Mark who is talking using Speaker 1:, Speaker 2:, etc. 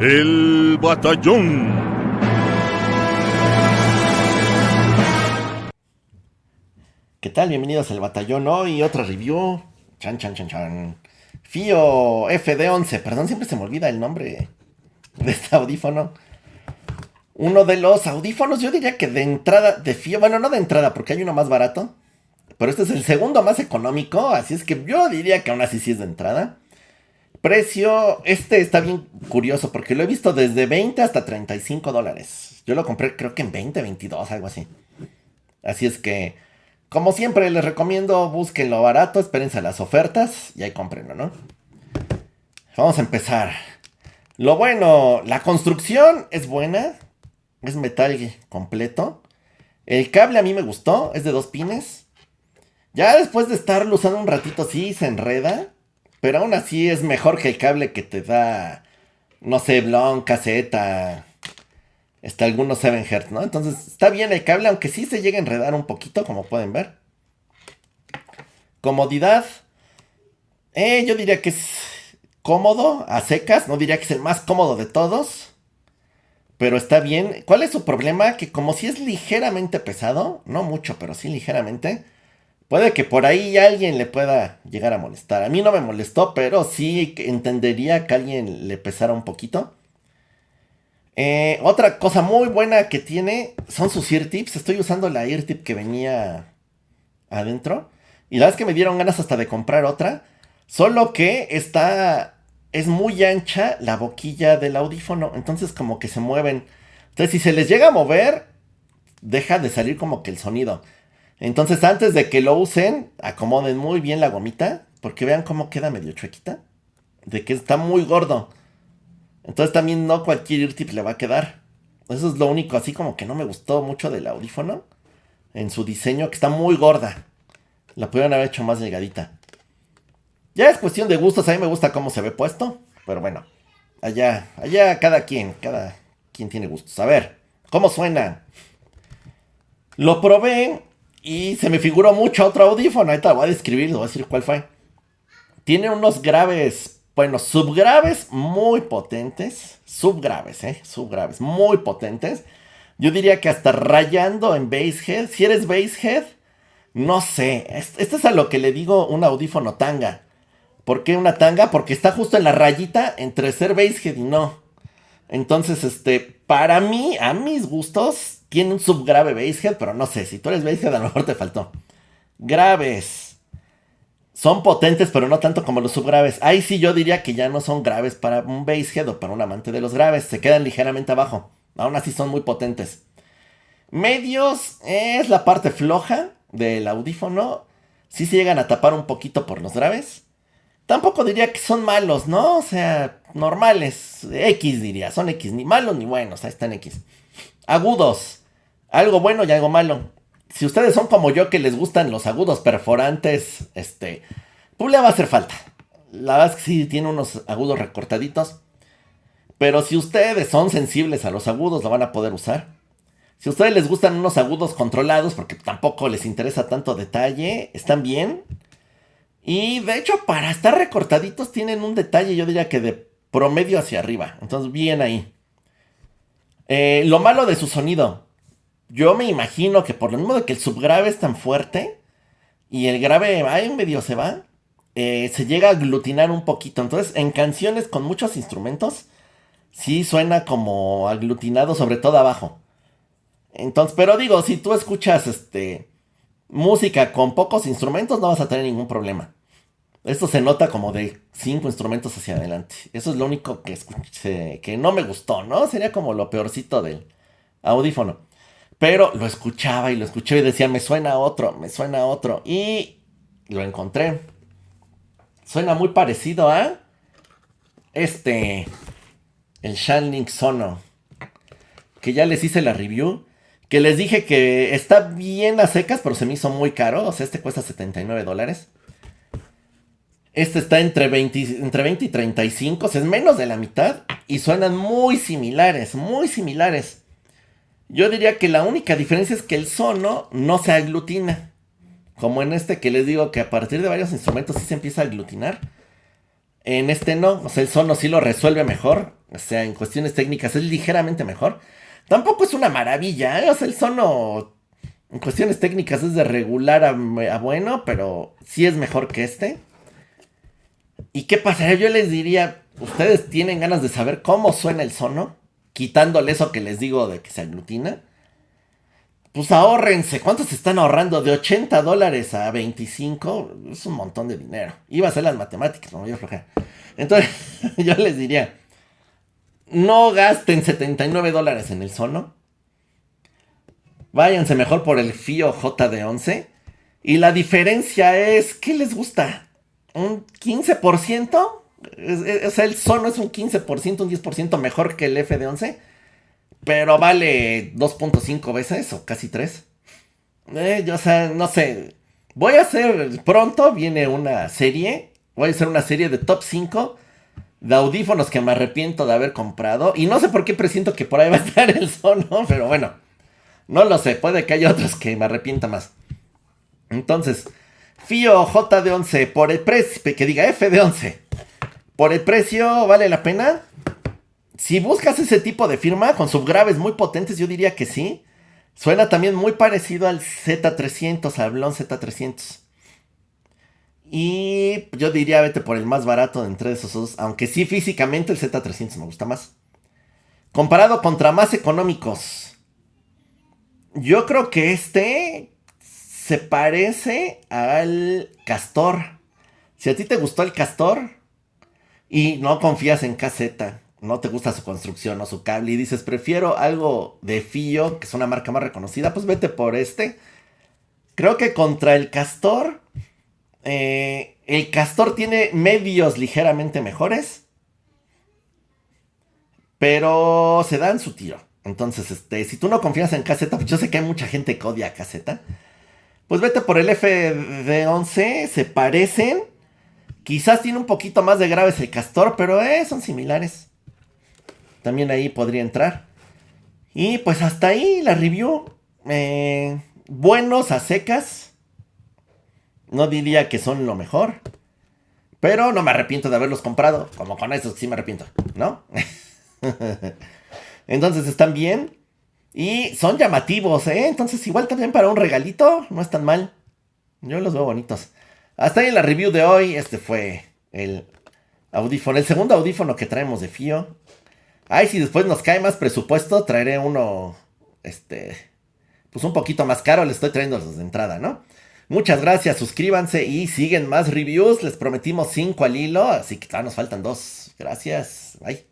Speaker 1: El Batallón.
Speaker 2: ¿Qué tal? Bienvenidos al Batallón. Hoy otra review. Chan, chan, chan, chan. FIO FD11. Perdón, siempre se me olvida el nombre de este audífono. Uno de los audífonos, yo diría que de entrada de FIO. Bueno, no de entrada, porque hay uno más barato. Pero este es el segundo más económico. Así es que yo diría que aún así sí es de entrada. Precio, este está bien curioso porque lo he visto desde 20 hasta $35. Yo lo compré creo que en 20, 22, algo así. Así es que, como siempre les recomiendo, búsquenlo barato, espérense a las ofertas y ahí cómprenlo, ¿no? Vamos a empezar. Lo bueno, la construcción es buena. Es metal completo. El cable a mí me gustó, es de 2 pines. Ya después de estarlo usando un ratito sí se enreda. Pero aún así es mejor que el cable que te da, no sé, Blon, caseta, algunos 7 Hz, ¿no? Entonces está bien el cable, aunque sí se llega a enredar un poquito, como pueden ver. Comodidad, yo diría que es cómodo, a secas, no diría que es el más cómodo de todos, pero está bien. ¿Cuál es su problema? Que como si es ligeramente pesado, no mucho, pero sí ligeramente, puede que por ahí alguien le pueda llegar a molestar. A mí no me molestó, pero sí entendería que a alguien le pesara un poquito. Otra cosa muy buena que tiene son sus ear tips. Estoy usando la ear tip que venía adentro. Y la verdad es que me dieron ganas hasta de comprar otra. Solo que es muy ancha la boquilla del audífono. Entonces como que se mueven. Entonces si se les llega a mover, deja de salir como que el sonido. Entonces antes de que lo usen, acomoden muy bien la gomita, porque vean cómo queda medio chuequita, de que está muy gordo. Entonces también no cualquier ear tip le va a quedar. Eso es lo único así como que no me gustó mucho del audífono, en su diseño, que está muy gorda. La pudieron haber hecho más delgadita. Ya es cuestión de gustos, a mí me gusta cómo se ve puesto, pero bueno, allá cada quien tiene gustos. A ver, ¿cómo suena? Lo probé y se me figuró mucho otro audífono. Ahorita lo voy a describir, les voy a decir cuál fue. Tiene unos graves, bueno, subgraves muy potentes. Subgraves muy potentes. Yo diría que hasta rayando en basshead. Si eres basshead, no sé. Esto es a lo que le digo un audífono tanga. ¿Por qué una tanga? Porque está justo en la rayita entre ser basshead y no. Entonces, para mí, a mis gustos, tiene un subgrave basshead, pero no sé, si tú eres basshead a lo mejor te faltó. Graves. Son potentes, pero no tanto como los subgraves. Ahí sí yo diría que ya no son graves para un basshead o para un amante de los graves. Se quedan ligeramente abajo. Aún así son muy potentes. Medios es la parte floja del audífono. Sí se llegan a tapar un poquito por los graves. Tampoco diría que son malos, ¿no? O sea, normales. X diría, son X, ni malos ni buenos, ahí están X. Agudos, algo bueno y algo malo. Si ustedes son como yo que les gustan los agudos perforantes, pues le va a hacer falta. La verdad es que sí tiene unos agudos recortaditos. Pero si ustedes son sensibles a los agudos, lo van a poder usar. Si a ustedes les gustan unos agudos controlados, porque tampoco les interesa tanto detalle, están bien. Y de hecho, para estar recortaditos tienen un detalle, yo diría que de promedio hacia arriba. Entonces, bien ahí. Lo malo de su sonido. Yo me imagino que por lo mismo de que el subgrave es tan fuerte y el grave ahí medio se va, se llega a aglutinar un poquito. Entonces, en canciones con muchos instrumentos, sí suena como aglutinado, sobre todo abajo. Entonces, pero digo, si tú escuchas música con pocos instrumentos, no vas a tener ningún problema. Esto se nota como de 5 instrumentos hacia adelante. Eso es lo único que escuché, que no me gustó, ¿no? Sería como lo peorcito del audífono. Pero lo escuchaba y lo escuché y decía, me suena a otro, me suena a otro. Y lo encontré. Suena muy parecido a el Shanling Sono, que ya les hice la review. Que les dije que está bien a secas, pero se me hizo muy caro. O sea, cuesta $79. Está entre 20 y 35, o sea, es menos de la mitad. Y suenan muy similares, muy similares. Yo diría que la única diferencia es que el sono no se aglutina. Como en que les digo que a partir de varios instrumentos sí se empieza a aglutinar. En no, o sea, el sono sí lo resuelve mejor. O sea, en cuestiones técnicas es ligeramente mejor. Tampoco es una maravilla, ¿eh? O sea, el Sono en cuestiones técnicas es de regular a bueno, pero sí es mejor que este. ¿Y qué pasaría? Yo les diría, ¿ustedes tienen ganas de saber cómo suena el Sono? Quitándole eso que les digo de que se aglutina. Pues ahórrense. ¿Cuánto se están ahorrando? De $80 a 25. Es un montón de dinero. Iba a ser las matemáticas, no voy a aflojar. Entonces, yo les diría, no gasten $79 en el Sono. Váyanse mejor por el FIO JD11. Y la diferencia es, ¿qué les gusta? ¿Un 15%? O sea, el Sono es un 15%, un 10% mejor que el FD11. Pero vale 2.5 veces o casi 3. O sea, no sé. Voy a hacer, pronto viene una serie. Voy a hacer una serie de top 5 de audífonos que me arrepiento de haber comprado. Y no sé por qué presiento que por ahí va a estar el Sono, pero bueno. No lo sé, puede que haya otros que me arrepienta más. Entonces, FIO JD11 por el precio, que diga FD11. Por el precio, ¿vale la pena? Si buscas ese tipo de firma con subgraves muy potentes, yo diría que sí. Suena también muy parecido al Z300, al Blon Z300. Y yo diría vete por el más barato de entre esos dos. Aunque sí, físicamente el Z300 me gusta más. Comparado contra más económicos. Yo creo que este se parece al Castor. Si a ti te gustó el Castor y no confías en KZ, no te gusta su construcción o su cable y dices prefiero algo de FIO, que es una marca más reconocida, pues vete por este. Creo que contra el Castor tiene medios ligeramente mejores, pero se dan su tiro. Entonces, si tú no confías en KZ, pues yo sé que hay mucha gente que odia a KZ, pues vete por el FD11, se parecen. Quizás tiene un poquito más de graves el Castor, pero son similares. También ahí podría entrar. Y pues hasta ahí la review. Buenos a secas. No diría que son lo mejor. Pero no me arrepiento de haberlos comprado. Como con estos sí me arrepiento, ¿no? Entonces están bien. Y son llamativos, ¿eh? Entonces igual también para un regalito no es tan mal. Yo los veo bonitos. Hasta ahí la review de hoy. Este fue el audífono. El segundo audífono que traemos de FIO. Ay, si después nos cae más presupuesto, traeré uno, pues un poquito más caro. Le estoy trayendo los de entrada, ¿no? Muchas gracias, suscríbanse y siguen más reviews. Les prometimos 5 al hilo, así que todavía nos faltan 2. Gracias, bye.